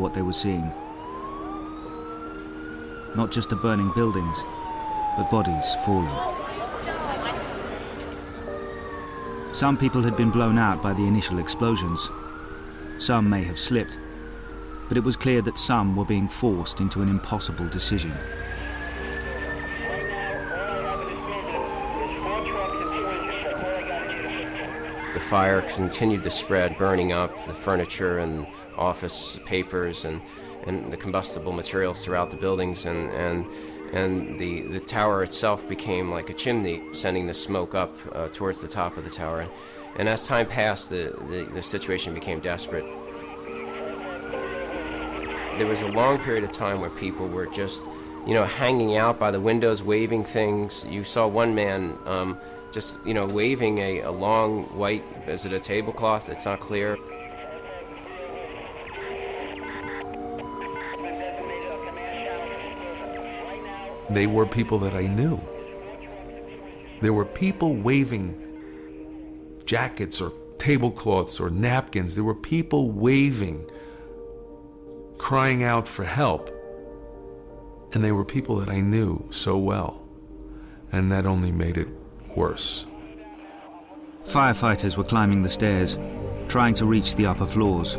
what they were seeing. Not just the burning buildings, but bodies falling. Some people had been blown out by the initial explosions. Some may have slipped, but it was clear that some were being forced into an impossible decision. The fire continued to spread, burning up the furniture and office papers and the combustible materials throughout the buildings, and the tower itself became like a chimney, sending the smoke up towards the top of the tower. And as time passed, the situation became desperate. There was a long period of time where people were just, hanging out by the windows, waving things. You saw one man just, waving a long white, is it a tablecloth? It's not clear. They were people that I knew. There were people waving jackets or tablecloths or napkins. There were people waving, crying out for help. And they were people that I knew so well. And that only made it worse. Firefighters were climbing the stairs, trying to reach the upper floors.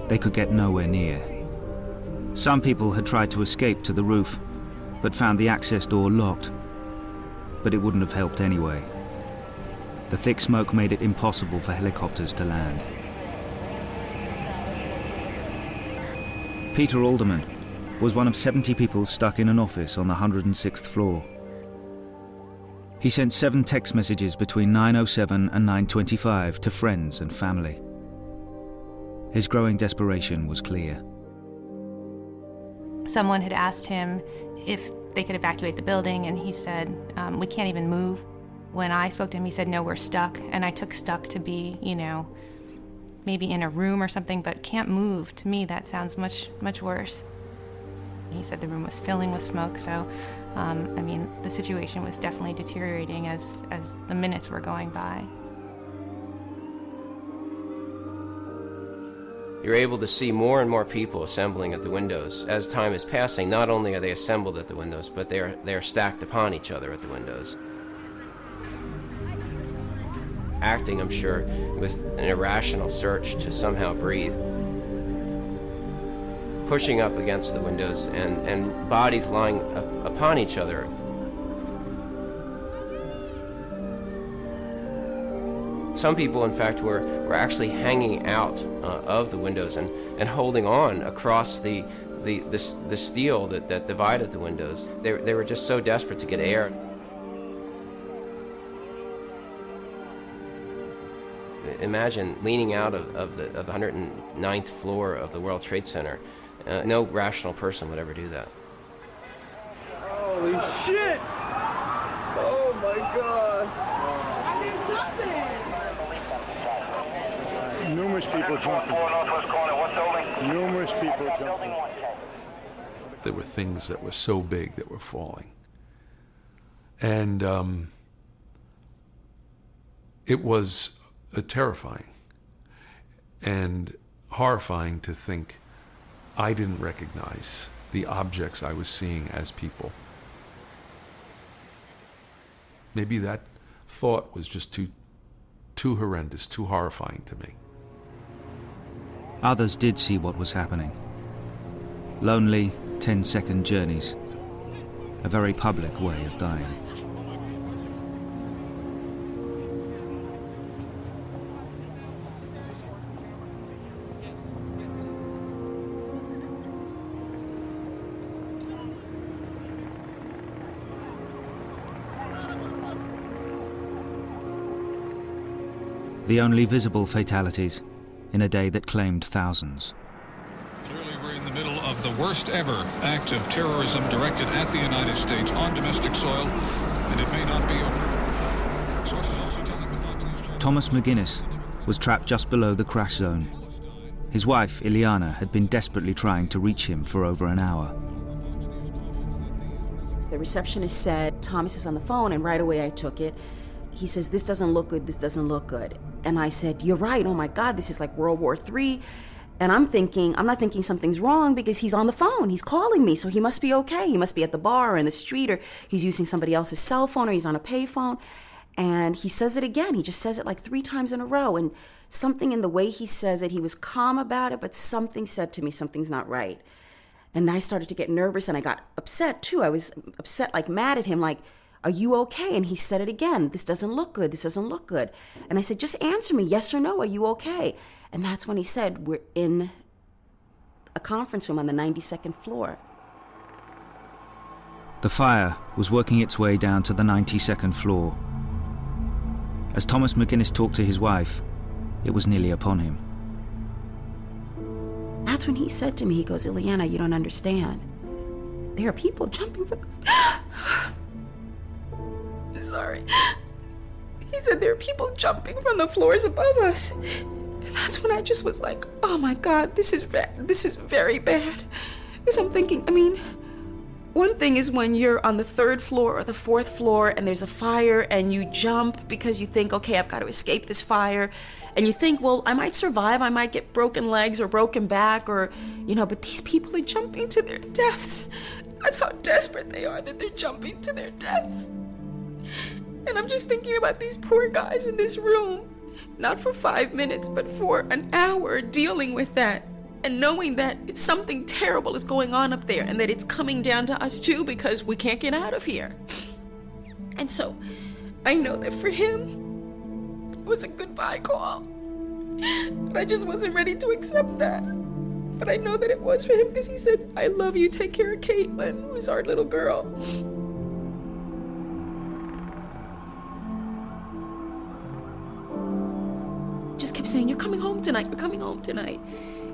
They could get nowhere near. Some people had tried to escape to the roof, but found the access door locked. But it wouldn't have helped anyway. The thick smoke made it impossible for helicopters to land. Peter Alderman was one of 70 people stuck in an office on the 106th floor. He sent 7 text messages between 9:07 and 9:25 to friends and family. His growing desperation was clear. Someone had asked him if they could evacuate the building, and he said, we can't even move. When I spoke to him, he said, no, we're stuck. And I took stuck to be, maybe in a room or something, but can't move. To me, that sounds much, much worse. He said the room was filling with smoke, so, the situation was definitely deteriorating as the minutes were going by. You're able to see more and more people assembling at the windows. As time is passing, not only are they assembled at the windows, but they are stacked upon each other at the windows. Acting, I'm sure, with an irrational search to somehow breathe. Pushing up against the windows and bodies lying upon each other. Some people, in fact, were actually hanging out of the windows and holding on across the steel that divided the windows. They were just so desperate to get air. Imagine leaning out of the 109th floor of the World Trade Center. No rational person would ever do that. Holy shit! Oh my God! I didn't jump in! Numerous people jumping. Numerous people jumping. There were things that were so big that were falling. And it was terrifying and horrifying to think I didn't recognize the objects I was seeing as people. Maybe that thought was just too horrendous, too horrifying to me. Others did see what was happening. Lonely, 10-second journeys. A very public way of dying. The only visible fatalities in a day that claimed thousands. Clearly we're in the middle of the worst ever act of terrorism directed at the United States on domestic soil, and it may not be over. Sources also telling the Fox News Channel... Thomas McGuinness was trapped just below the crash zone. His wife, Ileana, had been desperately trying to reach him for over an hour. The receptionist said, Thomas is on the phone, and right away I took it. He says, this doesn't look good, this doesn't look good. And I said, you're right, oh my God, this is like World War III. And I'm not thinking something's wrong because he's on the phone. He's calling me, so he must be okay. He must be at the bar or in the street, or he's using somebody else's cell phone, or he's on a payphone. And he says it again. He just says it like 3 times in a row. And something in the way he says it, he was calm about it, but something said to me, something's not right. And I started to get nervous, and I got upset too. I was upset, like mad at him, like, are you okay? And he said it again. This doesn't look good. This doesn't look good. And I said, just answer me, yes or no, are you okay? And that's when he said, we're in a conference room on the 92nd floor. The fire was working its way down to the 92nd floor. As Thomas McGinnis talked to his wife, it was nearly upon him. That's when he said to me, he goes, Ileana, you don't understand. There are people jumping from the... Sorry. He said there are people jumping from the floors above us. And that's when I just was like, oh my God, this is very bad. Because I'm thinking, one thing is when you're on the 3rd floor or the 4th floor and there's a fire and you jump because you think, okay, I've got to escape this fire. And you think, well, I might survive. I might get broken legs or broken back or, but these people are jumping to their deaths. That's how desperate they are, that they're jumping to their deaths. And I'm just thinking about these poor guys in this room, not for 5 minutes, but for an hour dealing with that. And knowing that something terrible is going on up there and that it's coming down to us too because we can't get out of here. And so I know that for him, it was a goodbye call. But I just wasn't ready to accept that. But I know that it was for him because he said, I love you, take care of Caitlin, who's our little girl. Just kept saying, you're coming home tonight, you're coming home tonight.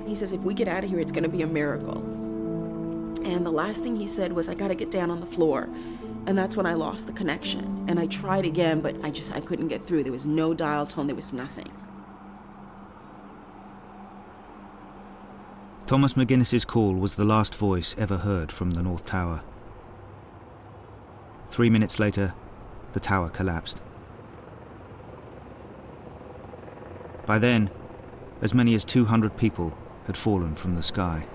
He says, if we get out of here, it's going to be a miracle. And the last thing he said was, I got to get down on the floor. And that's when I lost the connection. And I tried again, but I couldn't get through. There was no dial tone. There was nothing. Thomas McGinnis's call was the last voice ever heard from the North Tower. 3 minutes later, the tower collapsed. By then, as many as 200 people had fallen from the sky.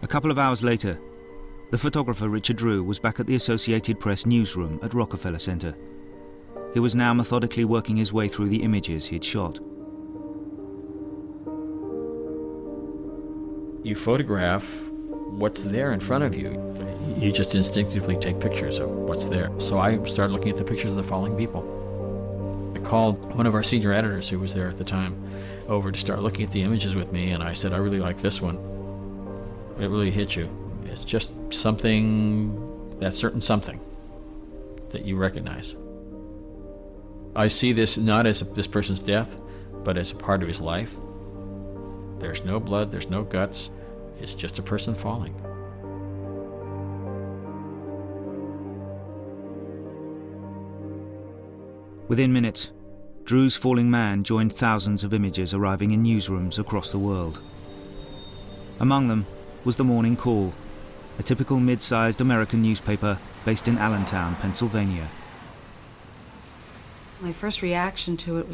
A couple of hours later, the photographer Richard Drew was back at the Associated Press newsroom at Rockefeller Center. He was now methodically working his way through the images he'd shot. You photograph what's there in front of you. You just instinctively take pictures of what's there. So I started looking at the pictures of the falling people. I called one of our senior editors, who was there at the time, over to start looking at the images with me, and I said, I really like this one. It really hits you. It's just something, that certain something that you recognize. I see this not as this person's death, but as a part of his life. There's no blood, there's no guts. It's just a person falling. Within minutes, Drew's falling man joined thousands of images arriving in newsrooms across the world. Among them was the Morning Call, a typical mid-sized American newspaper based in Allentown, Pennsylvania. My first reaction to it was